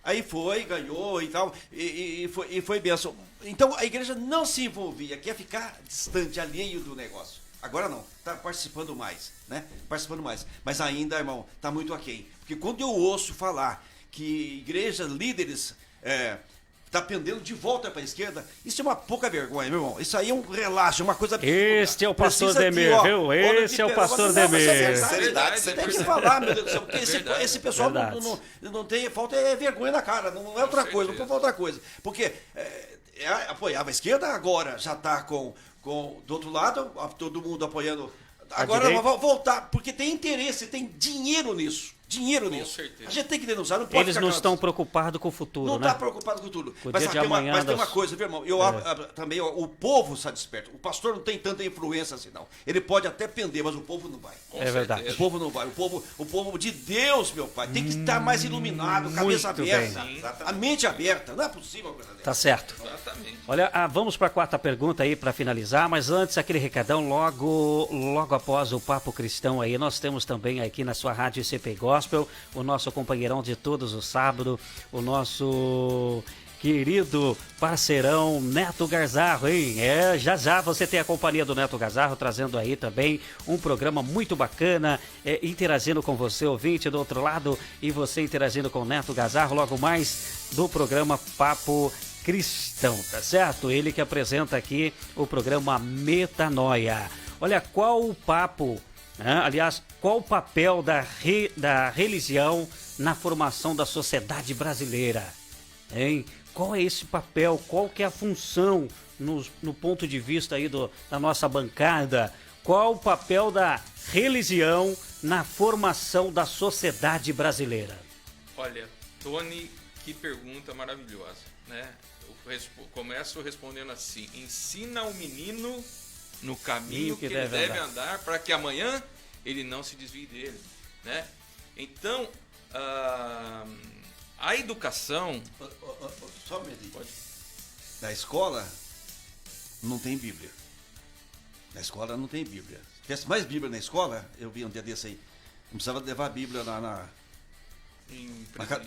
Aí foi, ganhou e tal, e foi bênção. Então a igreja não se envolvia, quer ficar distante, alheio do negócio. Agora não, está participando mais, né? Participando mais. Mas ainda, irmão, está muito aquém. Porque quando eu ouço falar que igrejas, líderes, está pendendo de volta para a esquerda, isso é uma pouca vergonha, meu irmão. Isso aí é um relaxo, uma coisa absurda. Este é o pastor Demir, viu? Esse é o pastor Demir. Você tem que falar, meu Deus do céu, porque esse pessoal não tem, falta vergonha na cara, não é outra coisa, não pode falar outra coisa. Porque apoiava a esquerda, agora já está do outro lado, todo mundo apoiando. Agora vai voltar, porque tem interesse, tem dinheiro nisso. Com certeza. A gente tem que denunciar, não pode Eles não estão preocupados com o futuro, não né? Não está preocupado com tudo. O Mas dia de amanhã tem uma coisa, meu irmão. Também o povo está desperto. O pastor não tem tanta influência assim, não. Ele pode até pender, mas o povo não vai. É verdade. O povo não vai. O povo de Deus, meu pai, tem que estar mais iluminado, cabeça aberta, a mente aberta. Não é possível uma coisa dessa. Tá certo. Exatamente. Olha, vamos para a quarta pergunta aí para finalizar, mas antes aquele recadão logo após o Papo Cristão aí, nós temos também aqui na sua rádio CP Gospel, o nosso companheirão de todos os sábados, o nosso querido parceirão Neto Garzarro, hein? Já você tem a companhia do Neto Garzarro trazendo aí também um programa muito bacana, interagindo com você, ouvinte do outro lado, e você interagindo com o Neto Garzarro, logo mais do programa Papo Cristão, tá certo? Ele que apresenta aqui o programa Metanoia. Olha, qual o papo, né? Aliás, qual o papel da religião na formação da sociedade brasileira? Hein? Qual é esse papel? Qual que é a função no ponto de vista aí da nossa bancada? Qual o papel da religião na formação da sociedade brasileira? Olha, Tony, que pergunta maravilhosa, né? Eu começo respondendo assim: ensina o menino no caminho que ele deve andar, para que amanhã ele não se desvie dele, né? Então, a educação... Só um minutinho. Pode. Na escola não tem Bíblia. Na escola não tem Bíblia. Se tivesse mais Bíblia na escola, eu vi um dia desse aí, não precisava levar a Bíblia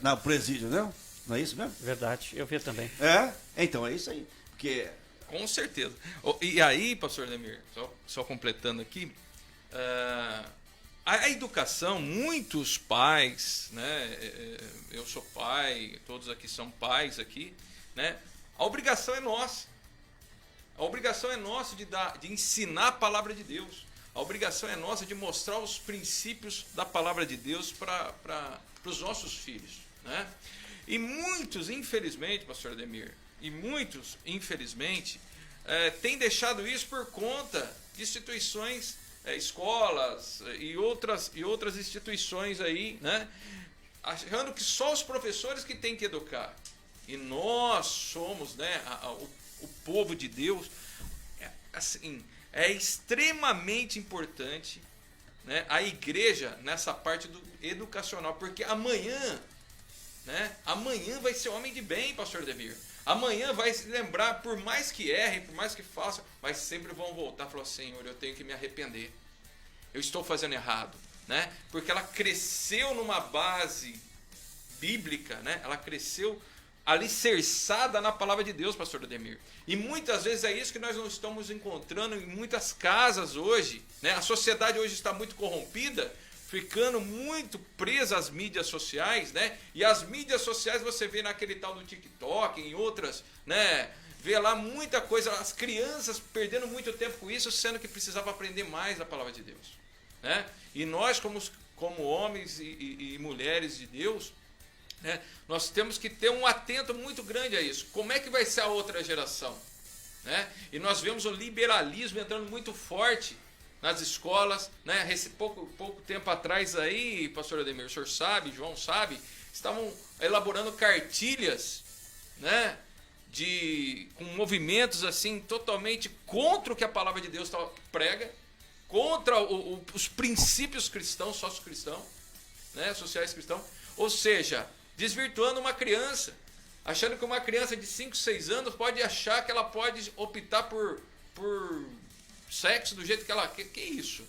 na presídio, não? Não é isso mesmo? Verdade, eu vi também. Então é isso aí. Porque... Com certeza. E aí, pastor Demir, só completando aqui, a educação, muitos pais, né? Eu sou pai, todos aqui são pais aqui, né? A obrigação é nossa. A obrigação é nossa de ensinar a palavra de Deus. A obrigação é nossa de mostrar os princípios da palavra de Deus para os nossos filhos, né? E muitos, infelizmente, pastor Ademir, têm deixado isso por conta de instituições, escolas e outras instituições aí, né? Achando que só os professores que têm que educar. E nós somos, né, o povo de Deus. É extremamente importante né, a igreja nessa parte do educacional, porque amanhã, né, amanhã vai ser homem de bem, pastor Ademir. Amanhã vai se lembrar, por mais que errem, por mais que façam, mas sempre vão voltar e falar: Senhor, eu tenho que me arrepender. Eu estou fazendo errado, né? Porque ela cresceu numa base bíblica, né? Ela cresceu alicerçada na palavra de Deus, pastor Ademir. E muitas vezes é isso que nós não estamos encontrando em muitas casas hoje, né? A sociedade hoje está muito corrompida, ficando muito presa às mídias sociais, né? E as mídias sociais você vê naquele tal do TikTok, em outras, né? Vê lá muita coisa, as crianças perdendo muito tempo com isso, sendo que precisava aprender mais a palavra de Deus, né? E nós, como homens e mulheres de Deus, né, nós temos que ter um atento muito grande a isso. Como é que vai ser a outra geração, né? E nós vemos o liberalismo entrando muito forte nas escolas, né? Esse pouco tempo atrás aí, pastor Ademir, o senhor sabe, João sabe, estavam elaborando cartilhas, né, com movimentos assim totalmente contra o que a palavra de Deus prega, contra os princípios cristãos, sociocristãos, né, sociais cristãos, ou seja, desvirtuando uma criança, achando que uma criança de 5, 6 anos pode achar que ela pode optar por sexo do jeito que ela quer. Que isso?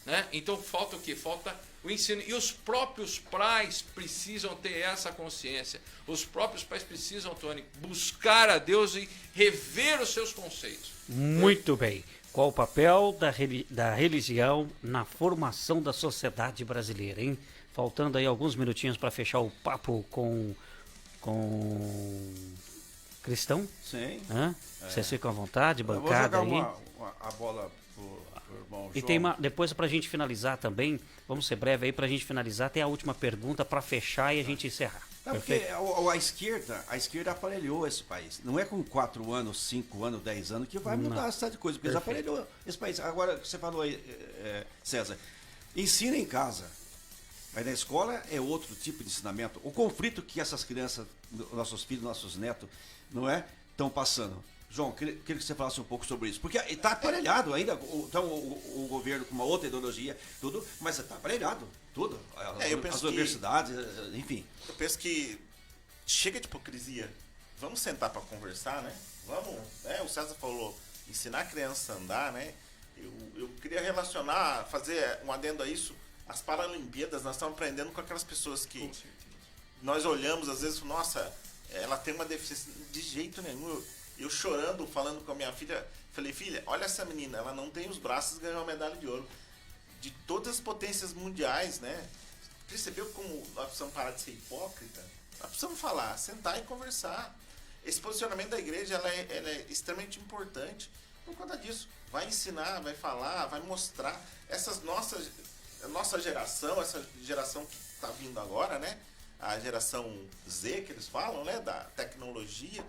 Né? Então falta o quê? Falta o ensino. E os próprios pais precisam ter essa consciência. Os próprios pais precisam, Tony, buscar a Deus e rever os seus conceitos. Muito bem. Qual o papel da religião na formação da sociedade brasileira, hein? Faltando aí alguns minutinhos para fechar o papo com Cristão. Sim. Vocês ficam à vontade, bancada aí. Eu vou jogar a bola pro irmão E João. tem depois para a gente finalizar também, vamos ser breve aí para a gente finalizar, tem a última pergunta para fechar e a gente encerrar. Não, porque a esquerda aparelhou esse país. Não é com 4 anos, 5 anos, 10 anos que vai mudar essa de coisa, porque eles aparelhou esse país. Agora, você falou aí, César, ensina em casa. Mas na escola é outro tipo de ensinamento. O conflito que essas crianças, nossos filhos, nossos netos, não é, estão passando. João, queria que você falasse um pouco sobre isso. Porque está aparelhado ainda. Então, o governo com uma outra ideologia, tudo, mas está aparelhado, tudo. As universidades, enfim. Eu penso que chega de hipocrisia. Vamos sentar para conversar, né? Vamos, né? O César falou, ensinar a criança a andar, né? Eu queria relacionar, fazer um adendo a isso. As Paralimpíadas, nós estamos aprendendo com aquelas pessoas que nós olhamos, às vezes, nossa, ela tem uma deficiência. De jeito nenhum. Eu chorando, falando com a minha filha, falei: filha, olha essa menina, ela não tem os braços, ganhou uma medalha de ouro. De todas as potências mundiais, né? Percebeu como nós precisamos parar de ser hipócrita? Nós precisamos falar, sentar e conversar. Esse posicionamento da igreja, ela é extremamente importante. Por conta disso, vai ensinar, vai falar, vai mostrar. A nossa geração, essa geração que está vindo agora, né? A geração Z, que eles falam, né? Da tecnologia,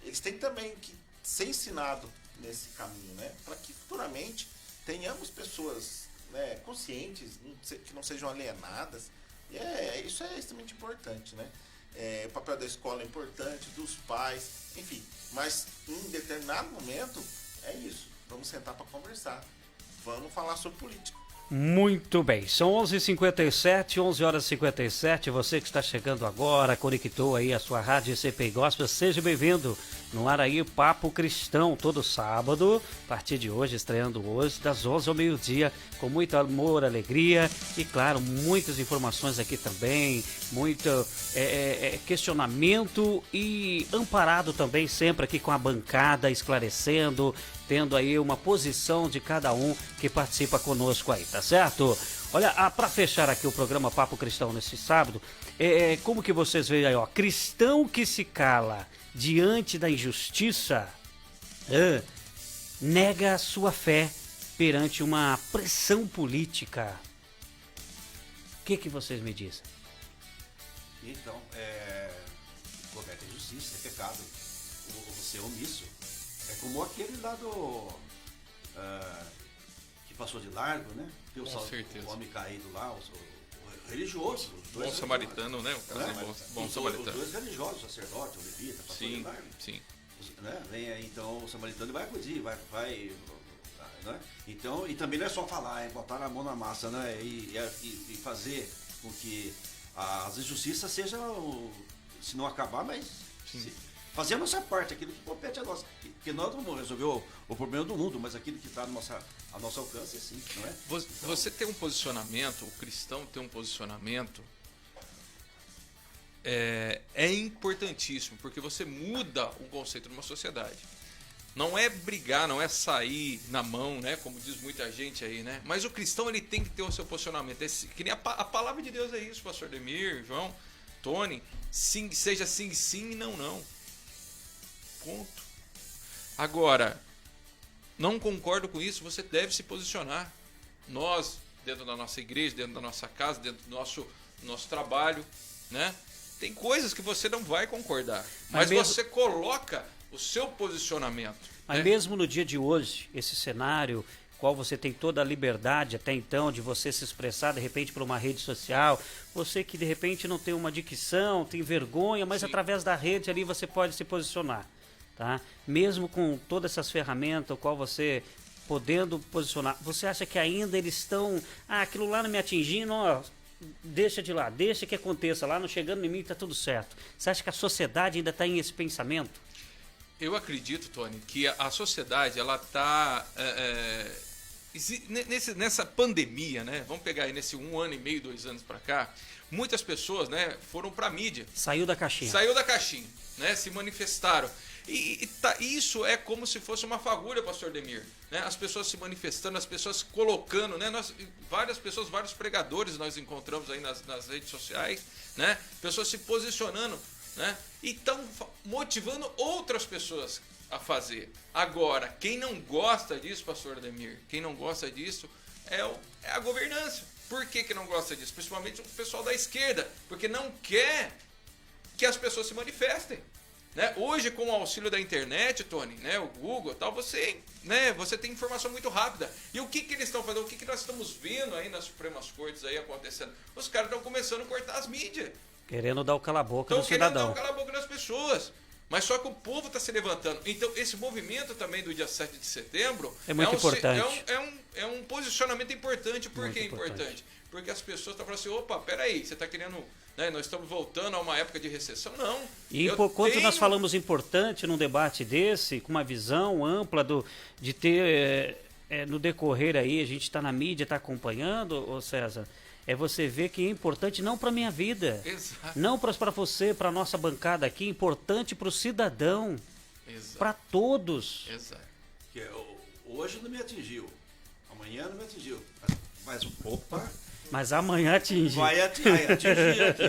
eles têm também que ser ensinado nesse caminho, né? Para que futuramente tenhamos pessoas, né, conscientes, que não sejam alienadas. E isso é extremamente importante, né? O papel da escola é importante, dos pais, enfim. Mas em determinado momento é isso. Vamos sentar para conversar. Vamos falar sobre política. Muito bem, são 11h57, 11h57, você que está chegando agora, conectou aí a sua rádio CPI Gospel, seja bem-vindo no ar aí, Papo Cristão, todo sábado, a partir de hoje, estreando hoje, das 11 ao meio-dia, com muito amor, alegria e, claro, muitas informações aqui também, muito questionamento e amparado também sempre aqui com a bancada, esclarecendo, tendo aí uma posição de cada um que participa conosco aí, tá certo? Olha, para fechar aqui o programa Papo Cristão nesse sábado, como que vocês veem aí, ó, cristão que se cala diante da injustiça, nega a sua fé perante uma pressão política. O que vocês me dizem? Então, comete injustiça, é pecado. Você é omisso. É como aquele lá que passou de largo, né? O homem caído lá, o religioso. Bom samaritano, né? O caso de bom samaritano. Os dois religiosos, o sacerdote, o levita, passou de largo. Sim. Né? Vem aí então o samaritano e vai acudir, vai Né? Então, e também não é só falar, é botar a mão na massa, né? E fazer com que as injustiças sejam, se não acabar, mas fazer a nossa parte, aquilo que compete a nós. Porque nós não vamos resolver o problema do mundo, mas aquilo que está a nosso alcance, sim, não é? Você tem um posicionamento, o cristão tem um posicionamento, é importantíssimo, porque você muda o conceito de uma sociedade. Não é brigar, não é sair na mão, né? Como diz muita gente aí, né? Mas o cristão, ele tem que ter o seu posicionamento. Que nem a palavra de Deus é isso, pastor Demir, João, Tony. Sim, seja sim, sim e não, não. Ponto. Agora, não concordo com isso, você deve se posicionar. Nós, dentro da nossa igreja, dentro da nossa casa, dentro do nosso trabalho, né? Tem coisas que você não vai concordar, mas você coloca o seu posicionamento. Mas mesmo no dia de hoje, esse cenário, qual você tem toda a liberdade até então de você se expressar de repente por uma rede social, você que de repente não tem uma dicção, tem vergonha, mas através da rede ali você pode se posicionar, tá? Mesmo com todas essas ferramentas, o qual você podendo posicionar, você acha que ainda eles estão, aquilo lá não me atingindo, ó, deixa de lá, deixa que aconteça lá, não chegando em mim, tá tudo certo. Você acha que a sociedade ainda está em esse pensamento? Eu acredito, Tony, que a sociedade, ela está nessa pandemia, né? Vamos pegar aí nesse 1 ano e meio, 2 anos para cá, muitas pessoas, né, foram para a mídia. Saiu da caixinha, né? Se manifestaram. Isso é como se fosse uma fagulha, pastor Demir, né? As pessoas se manifestando, as pessoas colocando, né? Várias pessoas, vários pregadores nós encontramos aí nas redes sociais, né? Pessoas se posicionando, né? E estão motivando outras pessoas a fazer. Agora, quem não gosta disso, pastor Ademir, quem não gosta disso é a governança. Por que não gosta disso? Principalmente o pessoal da esquerda, porque não quer que as pessoas se manifestem. Né? Hoje, com o auxílio da internet, Tony, né, o Google e tal, você tem informação muito rápida. E o que eles estão fazendo? O que nós estamos vendo aí nas Supremas Cortes aí acontecendo? Os caras estão começando a cortar as mídias. Querendo dar o cala-boca no cidadão. Querendo dar o cala-boca nas pessoas. Mas só que o povo está se levantando. Então, esse movimento também do dia 7 de setembro... É muito importante. É um posicionamento importante. Por que é importante? Porque as pessoas estão falando assim, opa, peraí, você está querendo... Né, nós estamos voltando a uma época de recessão? Não. E enquanto nós falamos importante num debate desse, com uma visão ampla de ter, no decorrer aí, a gente está na mídia, está acompanhando, ô César... É você ver que é importante não para minha vida, exato, não para você, para nossa bancada aqui, importante para o cidadão, para todos. Exato. Que hoje não me atingiu, amanhã não me atingiu, mas opa, mas amanhã atinge. Vai atingir aqui.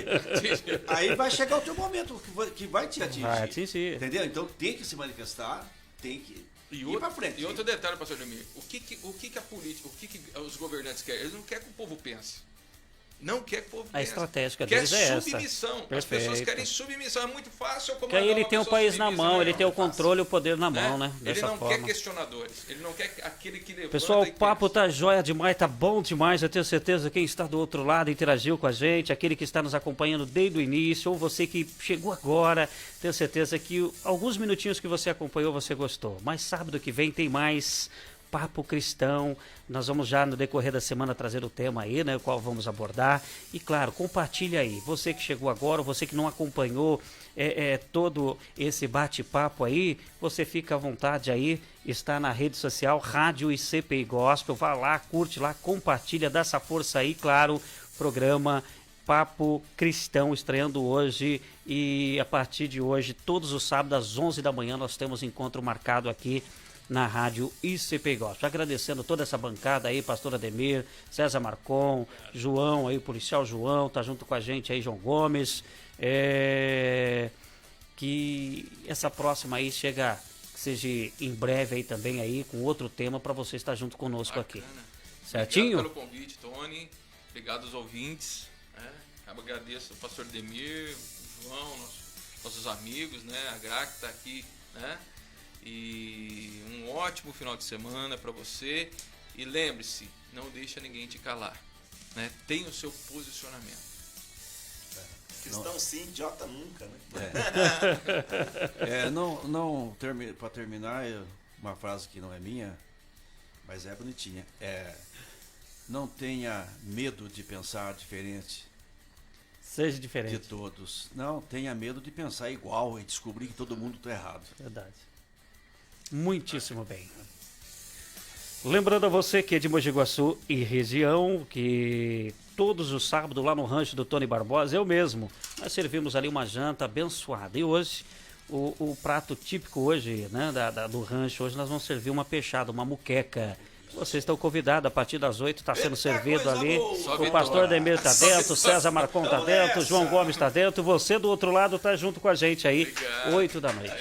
Aí vai chegar o teu momento que vai te atingir. Vai atingir. Entendeu? Então tem que se manifestar, tem que ir para frente. E outro detalhe, pastor Demir, o que a política, o que os governantes querem? Eles não querem que o povo pense. Não quer que o povo pense. A estratégia deles é essa. Submissão. As pessoas querem submissão. É muito fácil eu comandar. Porque aí ele tem o país na mão, ele tem o controle e o poder na mão, né? Ele não quer questionadores. Ele não quer aquele que levanta. Pessoal, o papo tá jóia demais, tá bom demais. Eu tenho certeza que quem está do outro lado interagiu com a gente, aquele que está nos acompanhando desde o início, ou você que chegou agora, tenho certeza que alguns minutinhos que você acompanhou, você gostou. Mas sábado que vem tem mais Papo Cristão. Nós vamos já no decorrer da semana trazer o tema aí, né, o qual vamos abordar. E claro, compartilha aí. Você que chegou agora, você que não acompanhou todo esse bate-papo aí, você fica à vontade aí, está na rede social Rádio ICPI Gospel. Vá lá, curte lá, compartilha, dá essa força aí, claro, programa Papo Cristão estreando hoje, e a partir de hoje, todos os sábados às 11 da manhã, nós temos encontro marcado aqui na Rádio ICPI Gospel. Agradecendo toda essa bancada aí, pastor Ademir, César Marcon, João aí, policial João, tá junto com a gente aí, João Gomes, que essa próxima aí chega, que seja em breve aí também aí, com outro tema para você estar junto conosco. Bacana. Aqui. Certinho? Obrigado pelo convite, Tony. Obrigado aos ouvintes. Agradeço ao pastor Ademir, o João, nossos amigos, né? A Gra que está aqui, né? E um ótimo final de semana para você. E lembre-se, não deixa ninguém te calar, né? Tenha o seu posicionamento. Cristão sim, idiota nunca, né? Para terminar, uma frase que não é minha, Mas é bonitinha. Não tenha medo de pensar diferente Seja de diferente. todos. Não tenha medo de pensar igual e descobrir que todo mundo está errado. Verdade. Muitíssimo bem. Lembrando a você que é de Mogi Guaçu e região, que todos os sábados lá no rancho do Tony Barbosa, eu mesmo, nós servimos ali uma janta abençoada. E hoje, o prato típico hoje, né, do rancho, hoje nós vamos servir uma peixada, uma muqueca. Vocês estão convidados, a partir das 8 está sendo servido ali. O pastor Demir está dentro, o César Marcon está dentro, o João Gomes está dentro. Você do outro lado está junto com a gente aí, 8 da noite.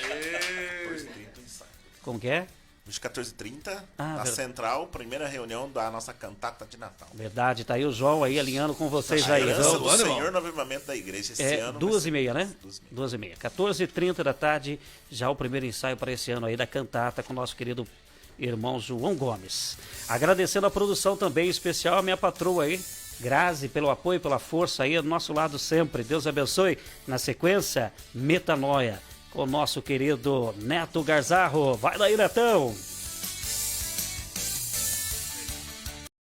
Como que é? Hoje, 14h30, Ah, na verdade. Central, primeira reunião da nossa cantata de Natal. Verdade, tá aí o João aí alinhando com vocês A aí. herança Então, do Senhor no avivamento da igreja esse ano. 2h30, né? 2h30. 2h30. 14h30 da tarde, já o primeiro ensaio para esse ano aí da cantata com o nosso querido irmão João Gomes. Agradecendo a produção também especial, a minha patroa aí, Grazi, pelo apoio, pela força aí, do nosso lado sempre. Deus abençoe. Na sequência, Metanoia, com o nosso querido Neto Garzarro. Vai daí, Netão!